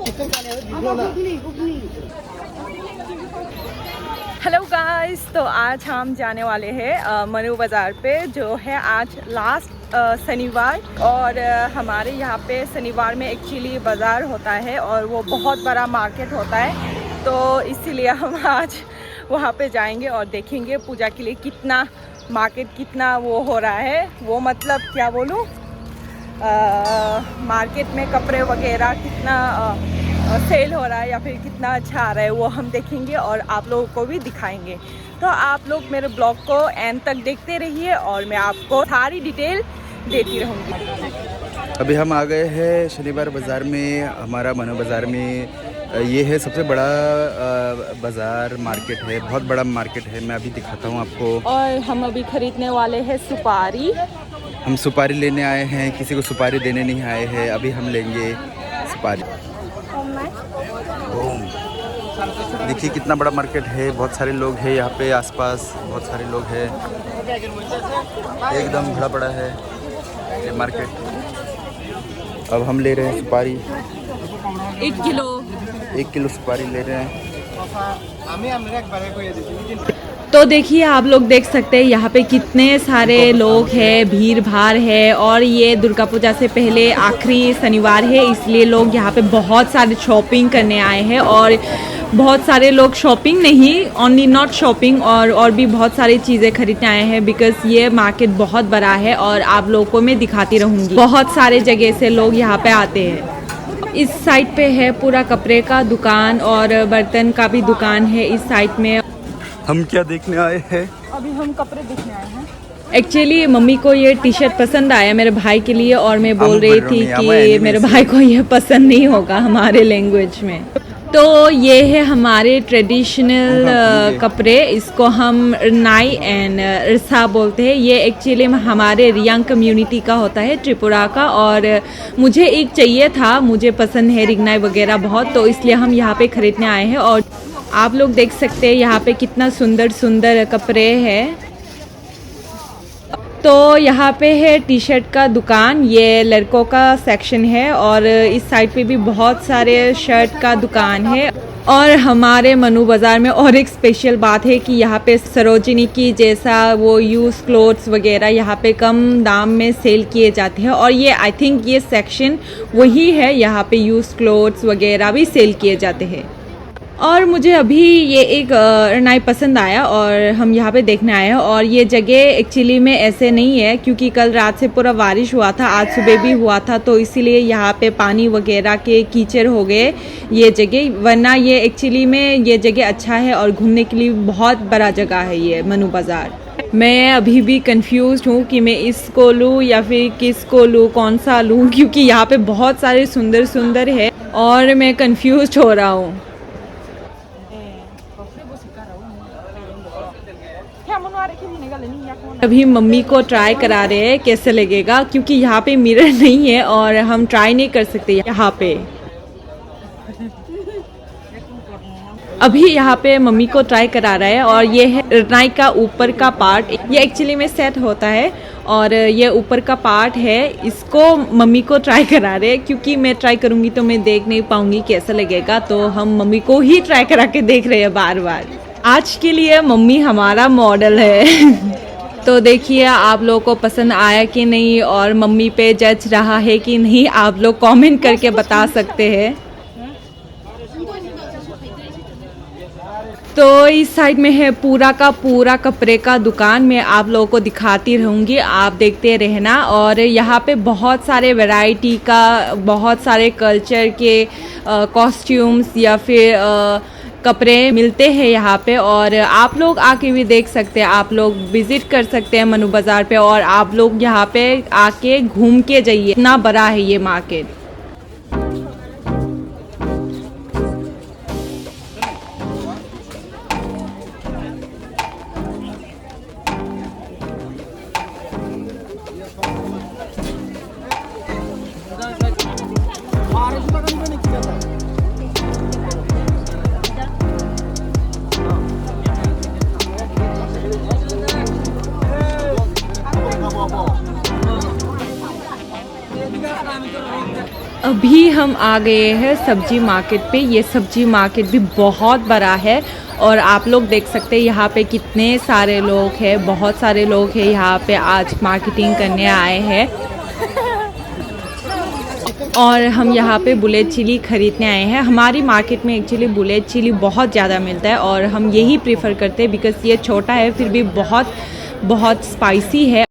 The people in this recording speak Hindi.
हेलो गाइस, तो आज हम जाने वाले हैं मनु बाज़ार पे, जो है आज लास्ट शनिवार। और हमारे यहाँ पे शनिवार में एक्चुअली बाज़ार होता है और वो बहुत बड़ा मार्केट होता है, तो इसीलिए हम आज वहाँ पे जाएंगे और देखेंगे पूजा के लिए कितना मार्केट, कितना वो हो रहा है। वो मतलब क्या बोलूँ, मार्केट में कपड़े वगैरह कितना सेल हो रहा है या फिर कितना अच्छा आ रहा है, वो हम देखेंगे और आप लोगों को भी दिखाएंगे। तो आप लोग मेरे ब्लॉग को एंड तक देखते रहिए और मैं आपको सारी डिटेल देती रहूँगी। अभी हम आ गए हैं शनिवार बाज़ार में। हमारा मनु बाज़ार में ये है सबसे बड़ा बाज़ार मार्केट है, बहुत बड़ा मार्केट है। मैं अभी दिखाता हूँ आपको। और हम अभी खरीदने वाले हैं सुपारी। हम सुपारी लेने आए हैं, किसी को सुपारी देने नहीं आए हैं। अभी हम लेंगे सुपारी। देखिए कितना बड़ा मार्केट है, बहुत सारे लोग हैं यहाँ पे, आसपास बहुत सारे लोग हैं। एकदम बड़ा बड़ा है ये मार्केट। अब हम ले रहे हैं सुपारी, 1 किलो सुपारी ले रहे हैं। तो देखिए, आप लोग देख सकते हैं यहाँ पे कितने सारे लोग हैं, भीड़ भाड़ है। और ये दुर्गा पूजा से पहले आखिरी शनिवार है, इसलिए लोग यहाँ पे बहुत सारे शॉपिंग करने आए हैं। और बहुत सारे लोग शॉपिंग नहीं, ओनली नॉट शॉपिंग, और भी बहुत सारी चीज़ें खरीदने आए हैं, बिकॉज ये मार्केट बहुत बड़ा है और आप लोगों को मैं दिखाती रहूँगी। बहुत सारे जगह से लोग यहाँ पे आते हैं। इस साइड पे है पूरा कपड़े का दुकान और बर्तन का भी दुकान है इस साइड में। हम क्या देखने आए हैं? अभी हम कपड़े देखने आए हैं। एक्चुअली मम्मी को ये टी शर्ट पसंद आया मेरे भाई के लिए, और मैं बोल रही थी कि मेरे भाई को ये पसंद नहीं होगा हमारे लैंग्वेज में। तो ये है हमारे ट्रेडिशनल कपड़े, इसको हम रनाई एंड रसा बोलते हैं। ये एक्चुअली हमारे रियांग कम्युनिटी का होता है, त्रिपुरा का। और मुझे एक चाहिए था, मुझे पसंद है रिंगनाई वगैरह बहुत, तो इसलिए हम यहाँ पे ख़रीदने आए हैं। और आप लोग देख सकते हैं यहाँ पे कितना सुंदर सुंदर कपड़े हैं। तो यहाँ पे है टी शर्ट का दुकान, ये लड़कों का सेक्शन है। और इस साइड पे भी बहुत सारे शर्ट का दुकान है। और हमारे मनु बाज़ार में और एक स्पेशल बात है कि यहाँ पे सरोजिनी की जैसा वो यूज़ क्लोथ्स वगैरह यहाँ पे कम दाम में सेल किए जाते हैं। और ये आई थिंक ये सेक्शन वही है, यहाँ पे यूज़ क्लोथ्स वगैरह भी सेल किए जाते हैं। और मुझे अभी ये एक रनाई पसंद आया और हम यहाँ पे देखने आए हैं। और ये जगह एक्चुअली में ऐसे नहीं है, क्योंकि कल रात से पूरा बारिश हुआ था, आज सुबह भी हुआ था, तो इसीलिए यहाँ पे पानी वगैरह के कीचड़ हो गए ये जगह। वरना ये एक्चुअली में ये जगह अच्छा है और घूमने के लिए बहुत बड़ा जगह है ये मनु बाज़ार। मैं अभी भी कंफ्यूज हूँ कि मैं इसको लूँ या फिर किसको लूँ, कौन सा लूँ, क्योंकि यहाँ पे बहुत सारे सुंदर सुंदर है और मैं कंफ्यूज हो रहा हूँ। अभी मम्मी को ट्राई करा रहे हैं कैसे लगेगा, क्योंकि यहाँ पे मिरर नहीं है और हम ट्राई नहीं कर सकते यहाँ पे। अभी यहाँ पे मम्मी को ट्राई करा रहा है। और ये है रनाई का ऊपर का पार्ट, ये एक्चुअली में सेट होता है और ये ऊपर का पार्ट है, इसको मम्मी को ट्राई करा रहे हैं। क्योंकि मैं ट्राई करूँगी तो मैं देख नहीं पाऊँगी कैसा लगेगा, तो हम मम्मी को ही ट्राई करा के देख रहे हैं बार बार। आज के लिए मम्मी हमारा मॉडल है। तो देखिए आप लोगों को पसंद आया कि नहीं और मम्मी पे जज रहा है कि नहीं, आप लोग कमेंट करके बता सकते हैं। तो इस साइड में है पूरा का पूरा कपड़े का दुकान, मैं आप लोगों को दिखाती रहूँगी, आप देखते रहना। और यहाँ पे बहुत सारे वैरायटी का, बहुत सारे कल्चर के कॉस्ट्यूम्स या फिर कपड़े मिलते हैं यहाँ पे। और आप लोग आके भी देख सकते हैं, आप लोग विज़िट कर सकते हैं मनु बाज़ार पे, और आप लोग यहाँ पे आके घूम के जाइए, इतना बड़ा है ये मार्केट। अभी हम आ गए हैं सब्जी मार्केट पे। ये सब्जी मार्केट भी बहुत बड़ा है और आप लोग देख सकते हैं यहाँ पे कितने सारे लोग हैं, बहुत सारे लोग हैं यहाँ पे आज मार्केटिंग करने आए हैं। और हम यहाँ पे बुलेट चिली ख़रीदने आए हैं। हमारी मार्केट में एक्चुअली बुलेट चिली बहुत ज़्यादा मिलता है और हम यही प्रेफर करते हैं बिकॉज़ ये छोटा है फिर भी बहुत स्पाइसी है